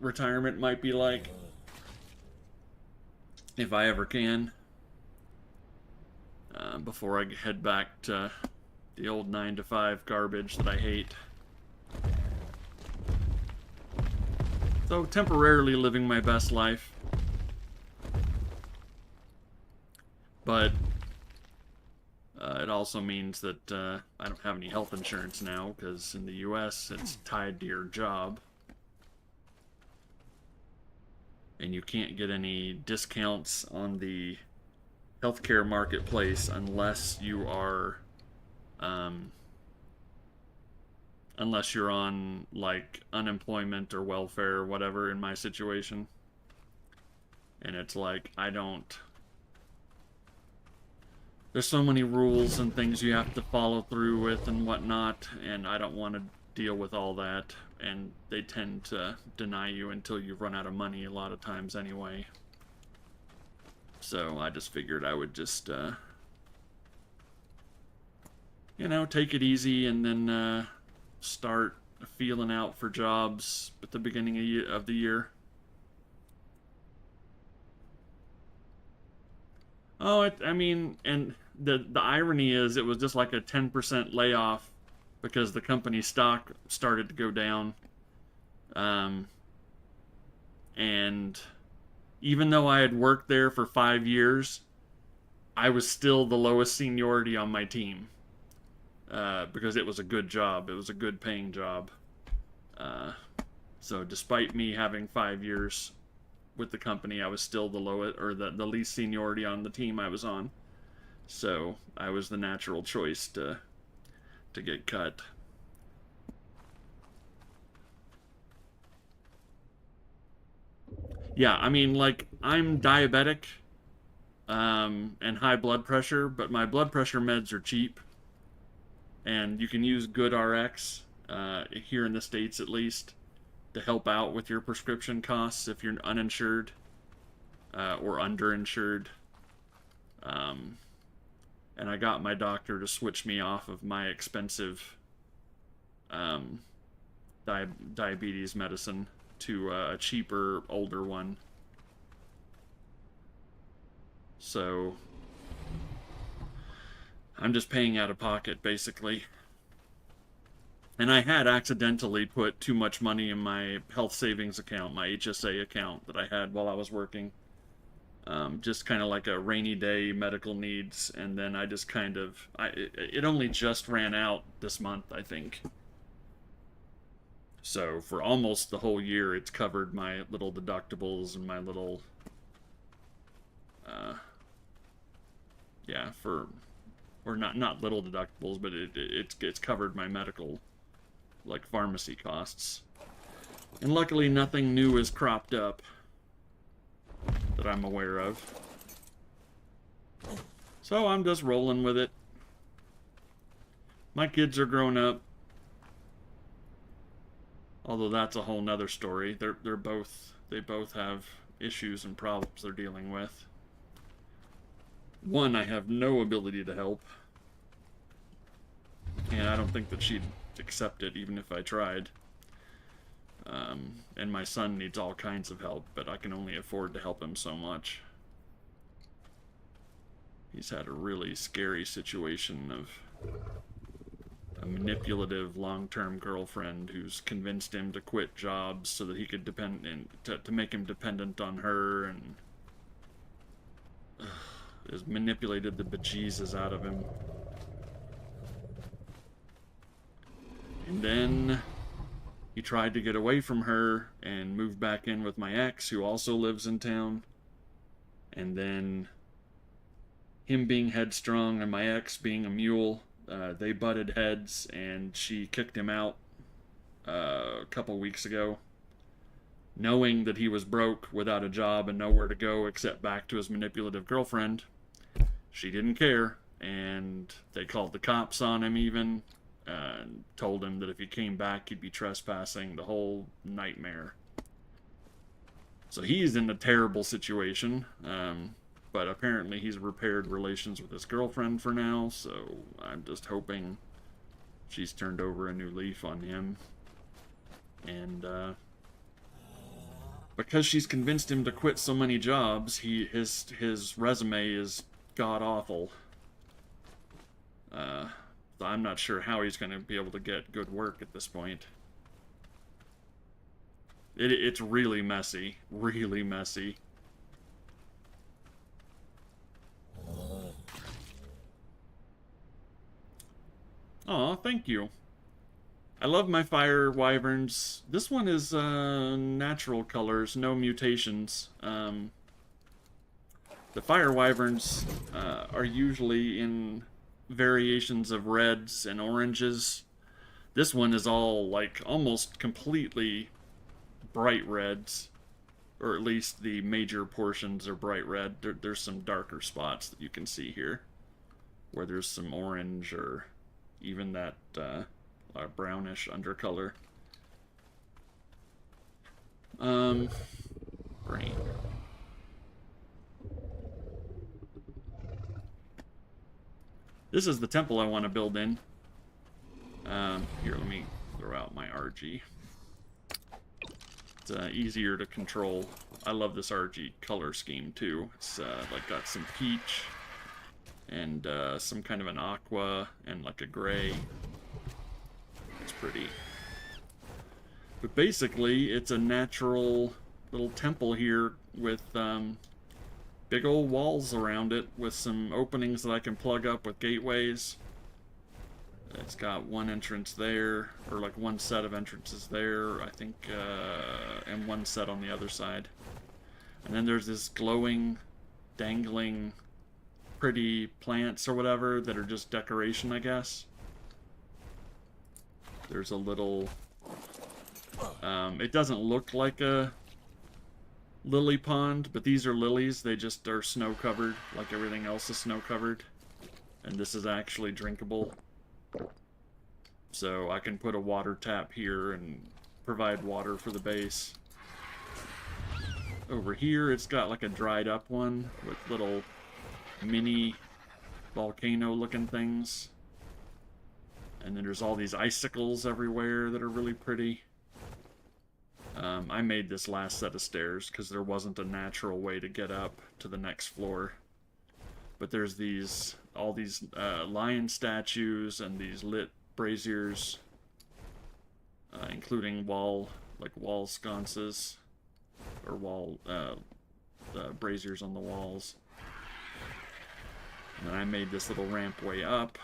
retirement might be like, if I ever can, before I head back to the old 9 to 5 garbage that I hate. So, temporarily living my best life. But it also means that I don't have any health insurance now, because in the US it's tied to your job. And you can't get any discounts on the healthcare marketplace unless you are, unless you're on like unemployment or welfare or whatever in my situation. And it's like, there's so many rules and things you have to follow through with and whatnot, and I don't want to deal with all that. And they tend to deny you until you run out of money a lot of times anyway. So I just figured I would just, you know, take it easy and then start feeling out for jobs at the beginning of the year. Oh, I mean, and the irony is it was just like a 10% layoff because the company stock started to go down. And even though I had worked there for 5 years, I was still the lowest seniority on my team. Because it was a good job. It was a good paying job. So despite me having 5 years with the company, I was still the lowest, or the least seniority on the team I was on. So I was the natural choice to get cut. Yeah, I mean, like, I'm diabetic and high blood pressure, but my blood pressure meds are cheap. And you can use GoodRx, here in the States at least, to help out with your prescription costs if you're uninsured or underinsured. And I got my doctor to switch me off of my expensive diabetes medicine to a cheaper, older one. So I'm just paying out of pocket, basically. And I had accidentally put too much money in my health savings account, my HSA account that I had while I was working. Just kind of like a rainy day medical needs, and then I just kind of, it only just ran out this month, I think. So for almost the whole year, it's covered my little deductibles and my little, yeah, or not little deductibles, but it's covered my medical, like, pharmacy costs. And luckily nothing new has cropped up that I'm aware of. So I'm just rolling with it. My kids are grown up. Although that's a whole nother story. They both have issues and problems they're dealing with. One I have no ability to help. And I don't think that she'd accept it even if I tried. And my son needs all kinds of help, but I can only afford to help him so much. He's had a really scary situation of a manipulative long-term girlfriend who's convinced him to quit jobs so that he could to make him dependent on her, and has manipulated the bejesus out of him. And then he tried to get away from her and move back in with my ex, who also lives in town. And then him being headstrong and my ex being a mule, they butted heads, and she kicked him out a couple weeks ago, knowing that he was broke, without a job, and nowhere to go except back to his manipulative girlfriend. She didn't care, and they called the cops on him even. Told him that if he came back, he'd be trespassing, the whole nightmare. So he's in a terrible situation, but apparently he's repaired relations with his girlfriend for now, so I'm just hoping she's turned over a new leaf on him. And because she's convinced him to quit so many jobs, his resume is god awful. So I'm not sure how he's going to be able to get good work at this point. It's really messy, really messy. Aw, thank you. I love my fire wyverns. This one is natural colors, no mutations. The fire wyverns are usually in variations of reds and oranges. This one is all like almost completely bright reds, or at least the major portions are bright red. There's some darker spots that you can see here where there's some orange or even that brownish undercolor. Brain. This is the temple I want to build in. Here, let me throw out my RG. It's easier to control. I love this RG color scheme too. It's like got some peach and some kind of an aqua and like a gray. It's pretty. But basically, it's a natural little temple here with big old walls around it with some openings that I can plug up with gateways. It's got one entrance there, or like one set of entrances there, I think, and one set on the other side. And then there's this glowing, dangling, pretty plants or whatever that are just decoration, I guess. There's a little... it doesn't look like a lily pond, but these are lilies. They just are snow-covered, like everything else is snow-covered. And this is actually drinkable. So I can put a water tap here and provide water for the base. Over here, it's got like a dried up one with little mini volcano-looking things. And then there's all these icicles everywhere that are really pretty. I made this last set of stairs because there wasn't a natural way to get up to the next floor. But there's all these lion statues and these lit braziers, including wall sconces, or wall braziers on the walls. And then I made this little ramp way up.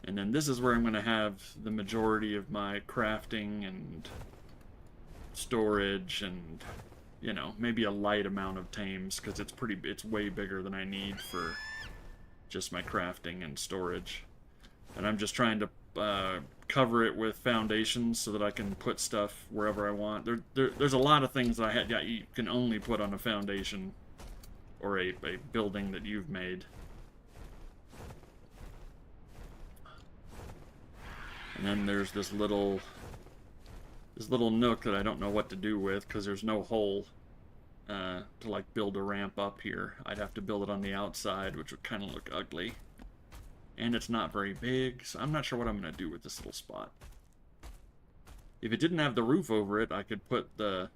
And then this is where I'm going to have the majority of my crafting and storage and, you know, maybe a light amount of tames, because it's way bigger than I need for just my crafting and storage. And I'm just trying to cover it with foundations so that I can put stuff wherever I want. There's a lot of things that you can only put on a foundation or a building that you've made. And then there's this little nook that I don't know what to do with because there's no hole to like build a ramp up here. I'd have to build it on the outside, which would kind of look ugly. And it's not very big, so I'm not sure what I'm going to do with this little spot. If it didn't have the roof over it, I could put the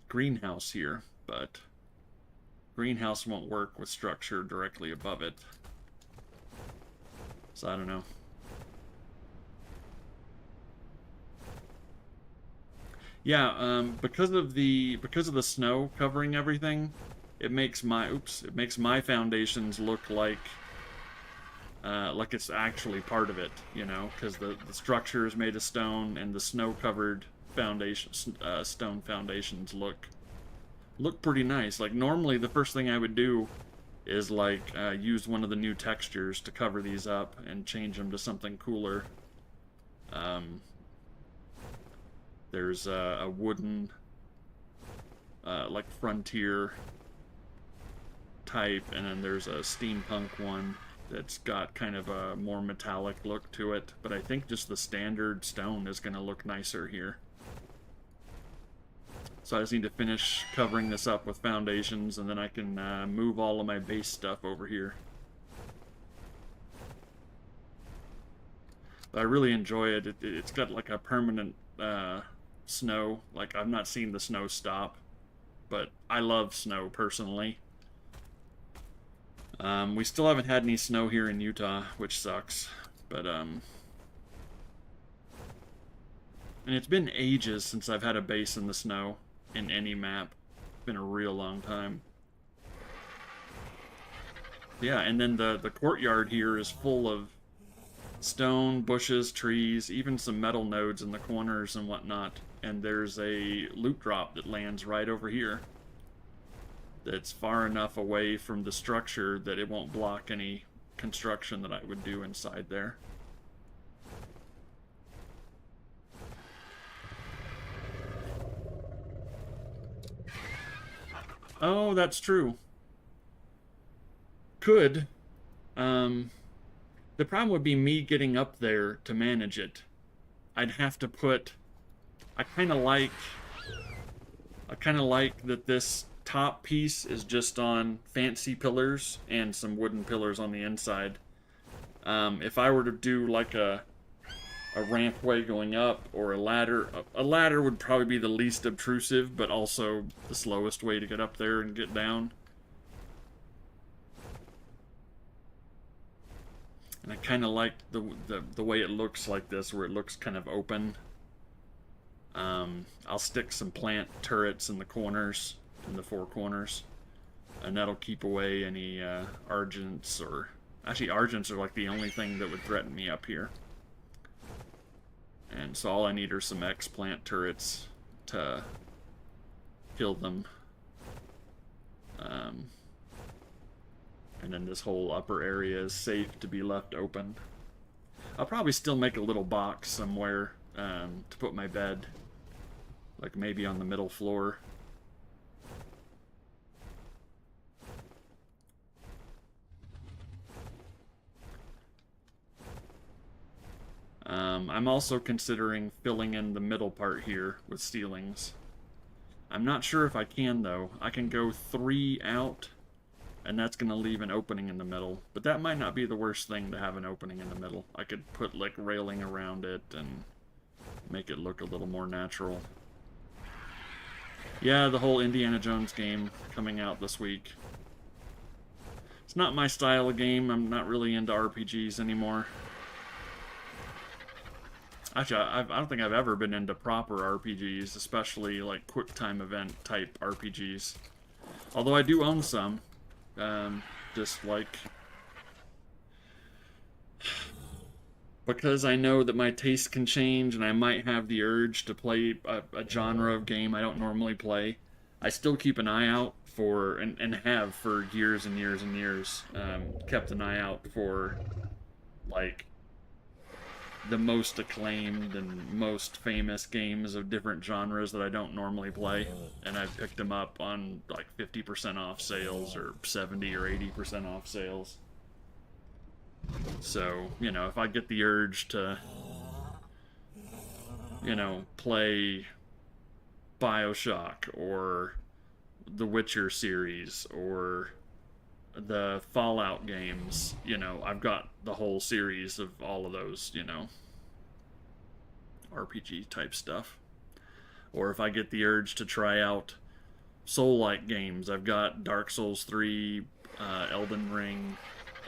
greenhouse here, but greenhouse won't work with structure directly above it. So I don't know. Yeah, because of the snow covering everything, it makes my foundations look like it's actually part of it, you know, because the structure is made of stone and the snow-covered stone foundations look pretty nice. Like normally, the first thing I would do is like use one of the new textures to cover these up and change them to something cooler. There's a wooden like frontier type, and then there's a steampunk one that's got kind of a more metallic look to it, but I think just the standard stone is going to look nicer here. So I just need to finish covering this up with foundations, and then I can move all of my base stuff over here. But I really enjoy it. It's got like a permanent snow. Like, I've not seen the snow stop, but I love snow personally. We still haven't had any snow here in Utah, which sucks. But, and it's been ages since I've had a base in the snow in any map. It's been a real long time. Yeah, and then the courtyard here is full of stone, bushes, trees, even some metal nodes in the corners and whatnot. And there's a loot drop that lands right over here. That's far enough away from the structure that it won't block any construction that I would do inside there. Oh, that's true. Could. The problem would be me getting up there to manage it. I'd have to put... I kind of like that this top piece is just on fancy pillars and some wooden pillars on the inside. If I were to do like a rampway going up or a ladder would probably be the least obtrusive, but also the slowest way to get up there and get down. And I kind of like the way it looks like this, where it looks kind of open. I'll stick some plant turrets in the corners, in the four corners, and that'll keep away any Argents, or actually Argents are like the only thing that would threaten me up here. And so all I need are some X-plant turrets to kill them. And then this whole upper area is safe to be left open. I'll probably still make a little box somewhere to put my bed. Like maybe on the middle floor. I'm also considering filling in the middle part here with ceilings. I'm not sure if I can, though. I can go 3 out, and that's going to leave an opening in the middle. But that might not be the worst thing to have an opening in the middle. I could put, like, railing around it and make it look a little more natural. Yeah, the whole Indiana Jones game coming out this week. It's not my style of game. I'm not really into RPGs anymore. Actually, I don't think I've ever been into proper RPGs, especially like quick time event type RPGs. Although I do own some. Just like... because I know that my taste can change and I might have the urge to play a genre of game I don't normally play, I still keep an eye out for, and have for years and years and years, kept an eye out for, like, the most acclaimed and most famous games of different genres that I don't normally play, and I've picked them up on, like, 50% off sales, or 70 or 80% off sales. So, you know, if I get the urge to, you know, play BioShock, or the Witcher series, or the Fallout games, you know, I've got the whole series of all of those, you know, RPG type stuff. Or if I get the urge to try out Soul-like games, I've got Dark Souls 3, Elden Ring,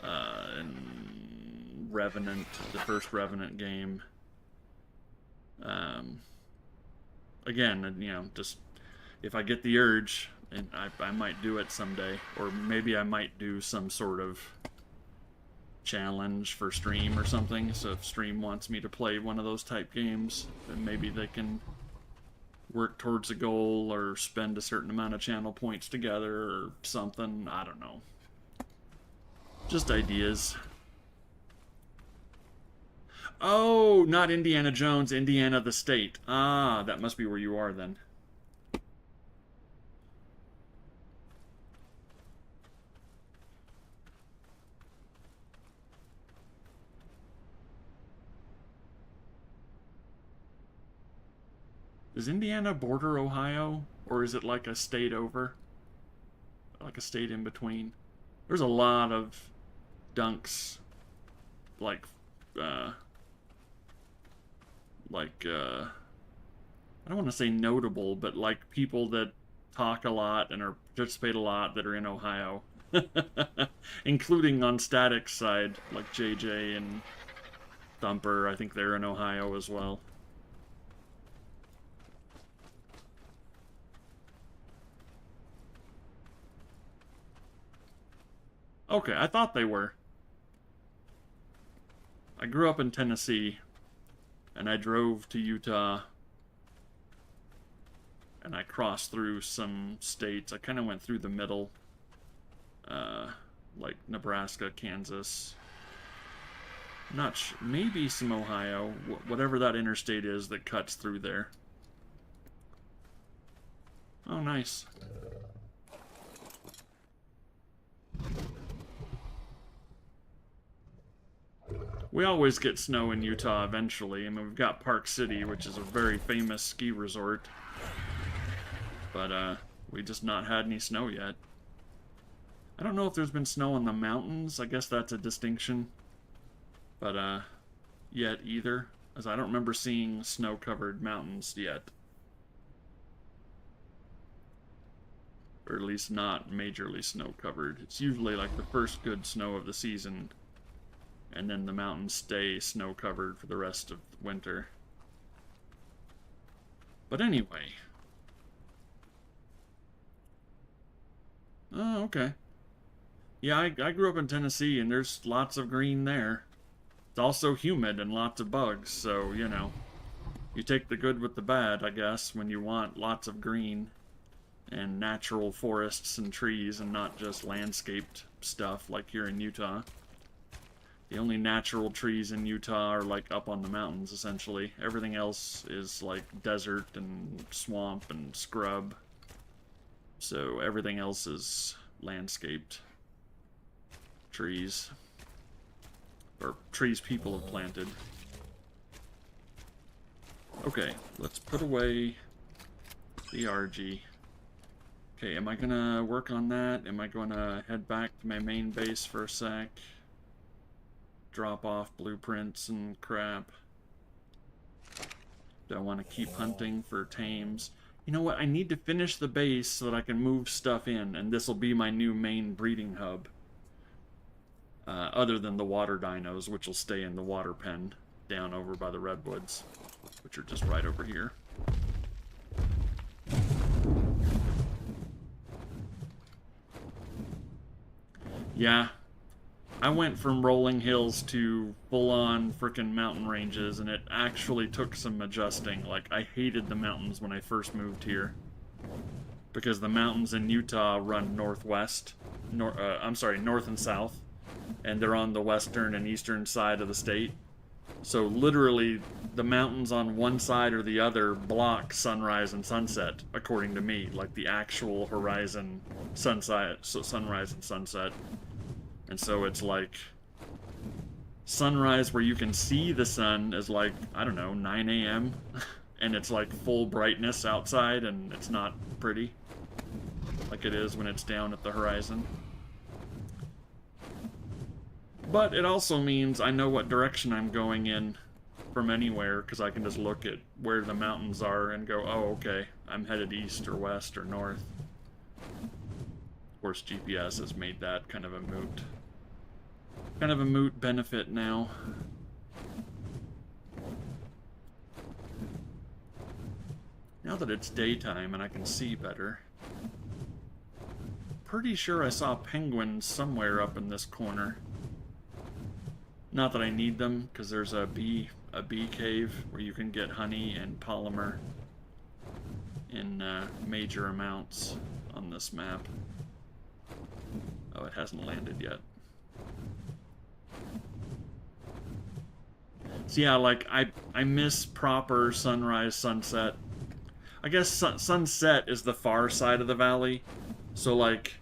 and Revenant, the first Revenant game. Again, you know, just if I get the urge, and I might do it someday, or maybe I might do some sort of challenge for stream or something. So if stream wants me to play one of those type games, then maybe they can work towards a goal or spend a certain amount of channel points together or something. I don't know. Just ideas. Oh, not Indiana Jones, Indiana the state. Ah, that must be where you are then. Does Indiana border Ohio? Or is it like a state over? Like a state in between? There's a lot of dunks, like I don't want to say notable, but like people that talk a lot and participate a lot that are in Ohio. Including on Static's side, like JJ and Thumper. I think they're in Ohio as well. Okay, I thought they were. I grew up in Tennessee, and I drove to Utah, and I crossed through some states. I kind of went through the middle, like Nebraska, Kansas. Not maybe some Ohio, whatever that interstate is that cuts through there. Oh, nice. We always get snow in Utah eventually. I mean, we've got Park City, which is a very famous ski resort. But, we just not had any snow yet. I don't know if there's been snow in the mountains. I guess that's a distinction. But, yet either. As I don't remember seeing snow-covered mountains yet. Or at least not majorly snow-covered. It's usually like the first good snow of the season, and then the mountains stay snow-covered for the rest of winter. But anyway. Oh, okay. Yeah, I grew up in Tennessee, and there's lots of green there. It's also humid and lots of bugs, so, you know. You take the good with the bad, I guess, when you want lots of green and natural forests and trees and not just landscaped stuff like here in Utah. The only natural trees in Utah are like up on the mountains, essentially. Everything else is like desert and swamp and scrub. So everything else is landscaped trees. Or trees people have planted. Okay, let's put away the RG. Okay, am I gonna work on that? Am I gonna head back to my main base for a sec? Drop off blueprints and crap. Do I want to keep hunting for tames? You know what? I need to finish the base so that I can move stuff in, and this will be my new main breeding hub. Other than the water dinos, which will stay in the water pen down over by the redwoods, which are just right over here. Yeah. I went from rolling hills to full-on frickin' mountain ranges, and it actually took some adjusting. Like, I hated the mountains when I first moved here. Because the mountains in Utah run northwest. North and south. And they're on the western and eastern side of the state. So literally, the mountains on one side or the other block sunrise and sunset, according to me. Like the actual horizon, sunrise and sunset. And so it's like sunrise where you can see the sun is like, I don't know, 9 a.m. and it's like full brightness outside and it's not pretty like it is when it's down at the horizon. But it also means I know what direction I'm going in from anywhere because I can just look at where the mountains are and go, oh, okay, I'm headed east or west or north. Of course, GPS has made that kind of a moot benefit now. Now that it's daytime and I can see better. Pretty sure I saw penguins somewhere up in this corner. Not that I need them, because there's a bee cave where you can get honey and polymer in major amounts on this map. Oh, it hasn't landed yet. So yeah, like, I miss proper sunrise, sunset. I guess sunset is the far side of the valley. So, like,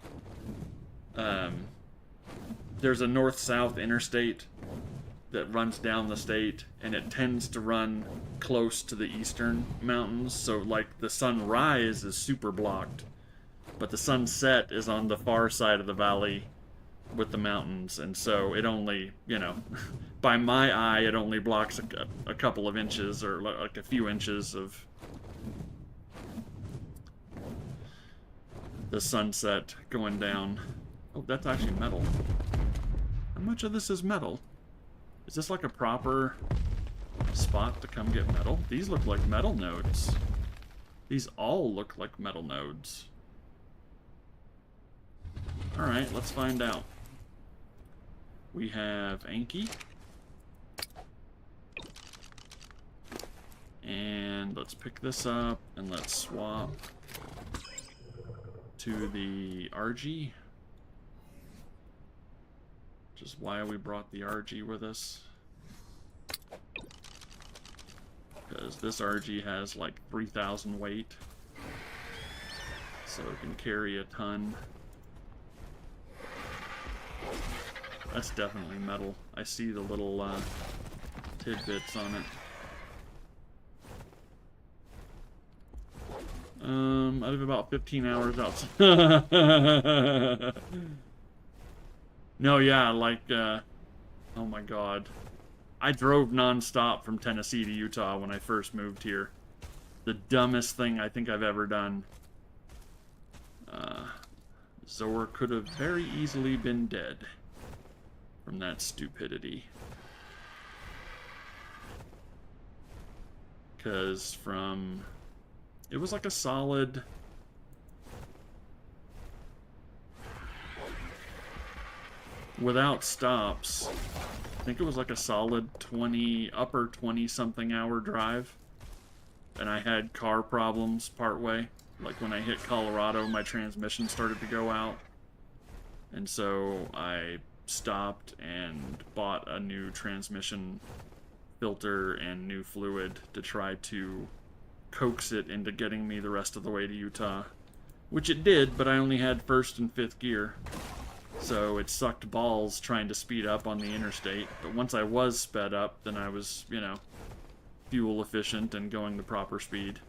there's a north-south interstate that runs down the state, and it tends to run close to the eastern mountains. So, like, the sunrise is super blocked, but the sunset is on the far side of the valley with the mountains, and so it only, you know, by my eye, it only blocks a couple of inches, or like a few inches of the sunset going down. Oh, that's actually metal. How much of this is metal? Is this like a proper spot to come get metal? These look like metal nodes. These all look like metal nodes. Alright, let's find out. We have Anki. And let's pick this up and let's swap to the RG. Which is why we brought the RG with us. Because this RG has like 3,000 weight. So it can carry a ton. That's definitely metal. I see the little tidbits on it. I have about 15 hours outside. No, yeah, like, oh my god. I drove non-stop from Tennessee to Utah when I first moved here. The dumbest thing I think I've ever done. Zor could have very easily been dead from that stupidity. Because from... It was like a solid... Without stops, I think it was like a solid upper 20-something hour drive. And I had car problems partway. Like when I hit Colorado, my transmission started to go out. And so I stopped and bought a new transmission filter and new fluid to try to coax it into getting me the rest of the way to Utah. Which it did, but I only had first and fifth gear. So it sucked balls trying to speed up on the interstate. But once I was sped up, then I was, you know, fuel efficient and going the proper speed.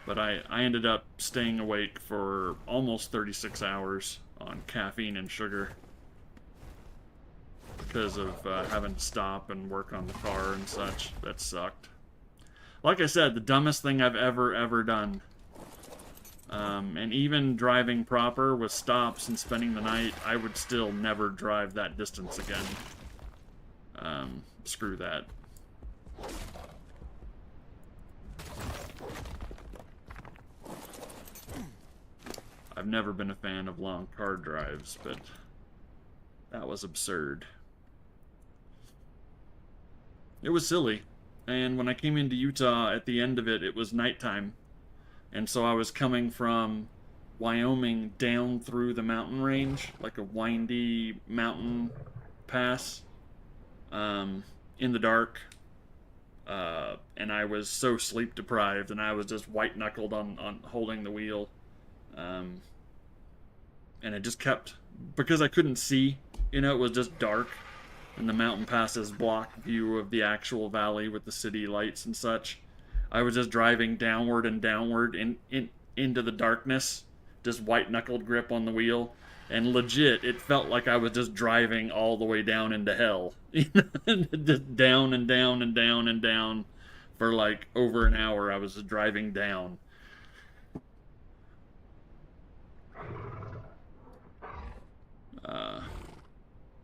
But I ended up staying awake for almost 36 hours on caffeine and sugar. Because of having to stop and work on the car and such. That sucked. Like I said, the dumbest thing I've ever done. And even driving proper with stops and spending the night, I would still never drive that distance again. Screw that. I've never been a fan of long car drives, but that was absurd. It was silly. And when I came into Utah, at the end of it, it was nighttime. And so I was coming from Wyoming down through the mountain range, like a windy mountain pass, in the dark. And I was so sleep deprived, and I was just white-knuckled on holding the wheel. And it just kept, because I couldn't see, you know, it was just dark. And the mountain passes block view of the actual valley with the city lights and such. I was just driving downward and downward into the darkness, just white-knuckled grip on the wheel, and legit, it felt like I was just driving all the way down into hell. Just down and down and down and down for like over an hour. I was just driving down.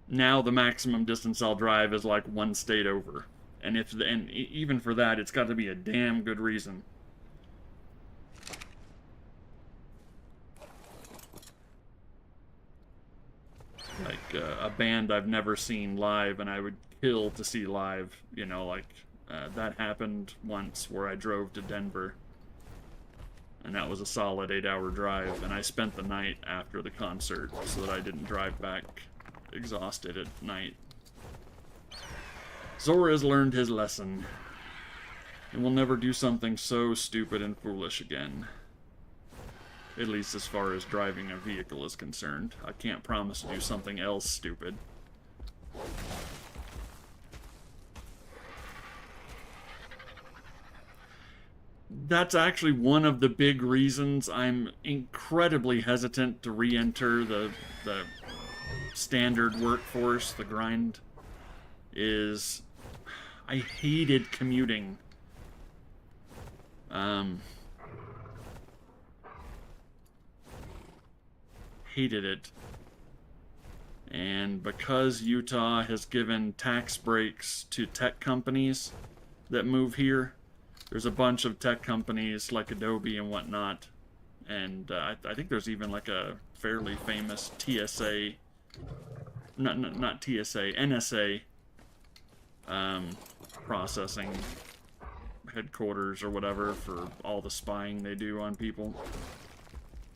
Now the maximum distance I'll drive is like one state over. And even for that, it's got to be a damn good reason. Like a band I've never seen live, and I would kill to see live. You know, like that happened once where I drove to Denver, and that was a solid 8-hour drive. And I spent the night after the concert so that I didn't drive back exhausted at night. Zora has learned his lesson, and will never do something so stupid and foolish again. At least as far as driving a vehicle is concerned. I can't promise to do something else stupid. That's actually one of the big reasons I'm incredibly hesitant to re-enter the standard workforce, the grind, is I hated commuting. hated it. And because Utah has given tax breaks to tech companies that move here, there's a bunch of tech companies like Adobe and whatnot. And I think there's even like a fairly famous TSA, not TSA, NSA processing headquarters or whatever for all the spying they do on people.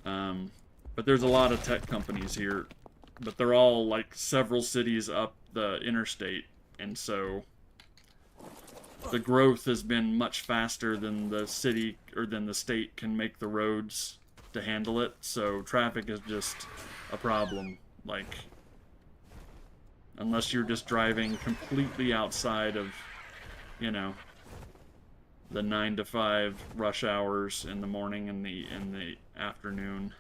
But there's a lot of tech companies here, but they're all like several cities up the interstate, and so the growth has been much faster than the city or than the state can make the roads to handle it. So traffic is just a problem. Like, unless you're just driving completely outside of, you know, the 9 to 5 rush hours in the morning and in the afternoon,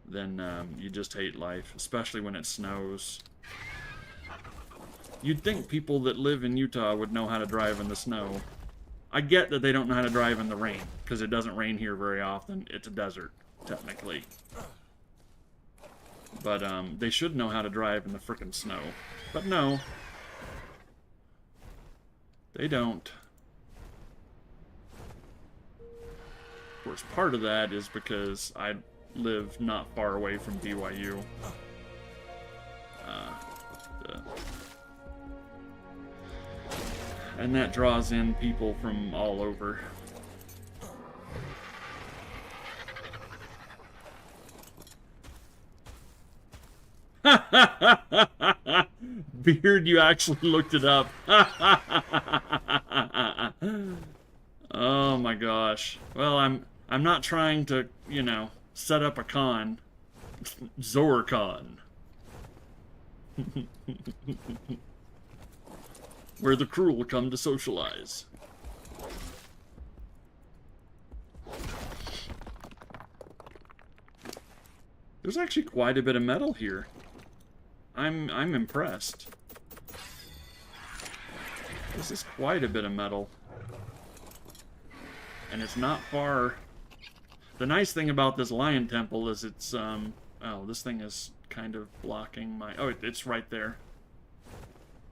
then you just hate life, especially when it snows. You'd think people that live in Utah would know how to drive in the snow. I get that they don't know how to drive in the rain, because it doesn't rain here very often. It's a desert, technically. But they should know how to drive in the frickin' snow. But no. They don't. Of course, part of that is because I live not far away from BYU. And that draws in people from all over. Beard, you actually looked it up. Oh my gosh. Well, I'm not trying to, you know, set up a con. ZorCon. Where the cruel come to socialize. There's actually quite a bit of metal here. I'm impressed. This is quite a bit of metal. And it's not far. The nice thing about this lion temple is it's oh, this thing is kind of blocking my... Oh, it's right there.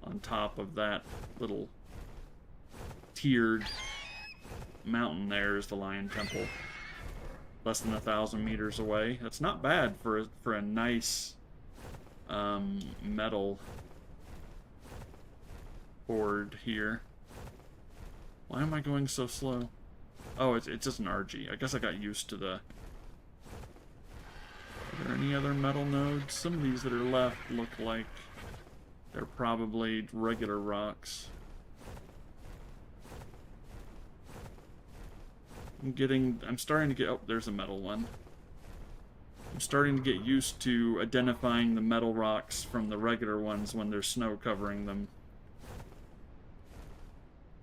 On top of that little tiered mountain there is the lion temple. Less than 1,000 meters away. That's not bad for a nice metal board here. Why am I going so slow? Oh, it's just an RG. I guess I got used to the... Are there any other metal nodes? Some of these that are left look like they're probably regular rocks. I'm starting to get... Oh, there's a metal one. I'm starting to get used to identifying the metal rocks from the regular ones when there's snow covering them.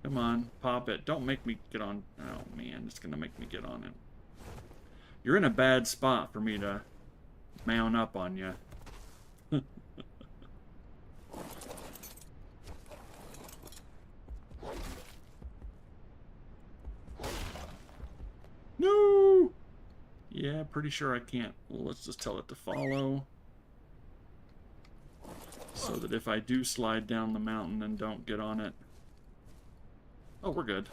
Come on, pop it. Don't make me get on... Oh, man, it's gonna make me get on it. You're in a bad spot for me to mount up on you. No! Yeah, pretty sure I can't. Well, let's just tell it to follow. So that if I do slide down the mountain and don't get on it... Oh, we're good.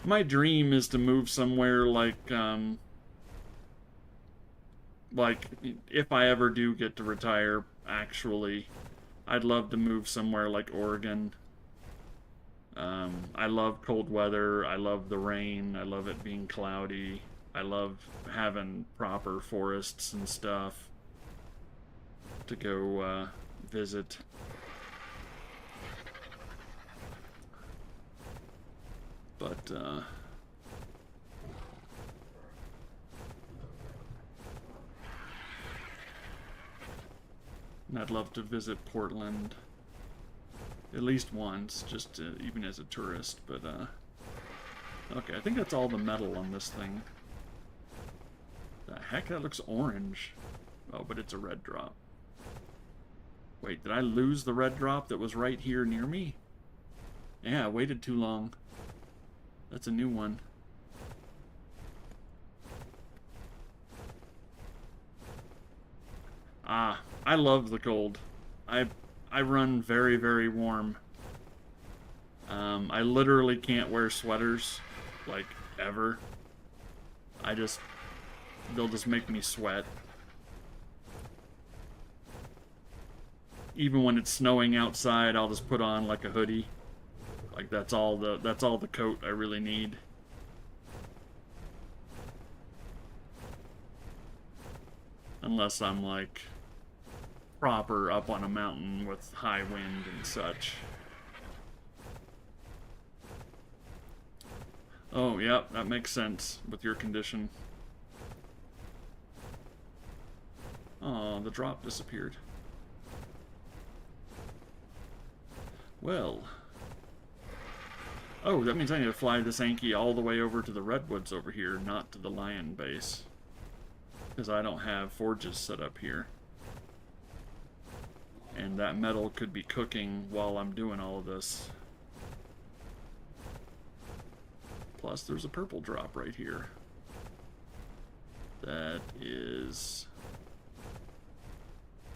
My dream is to move somewhere like if I ever do get to retire, actually, I'd love to move somewhere like Oregon. I love cold weather. I love the rain. I love it being cloudy. I love having proper forests and stuff to go visit. But, and I'd love to visit Portland at least once, just to, even as a tourist, but, okay, I think that's all the metal on this thing. The heck, that looks orange. Oh, but it's a red drop. Wait, did I lose the red drop that was right here near me? Yeah, I waited too long. That's a new one. Ah, I love the cold. I run very, very warm. I literally can't wear sweaters, like, ever. They'll just make me sweat. Even when it's snowing outside, I'll just put on like a hoodie. Like that's all the coat I really need. Unless I'm like proper up on a mountain with high wind and such. Oh, yeah, that makes sense with your condition. Oh, the drop disappeared. Well. Oh, that means I need to fly this Anki all the way over to the redwoods over here, not to the lion base. Because I don't have forges set up here. And that metal could be cooking while I'm doing all of this. Plus, there's a purple drop right here. That is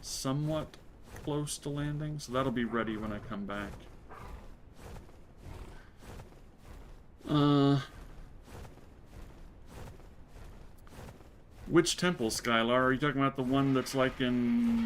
somewhat close to landing, so that'll be ready when I come back. Which temple, Skylar? Are you talking about the one that's like in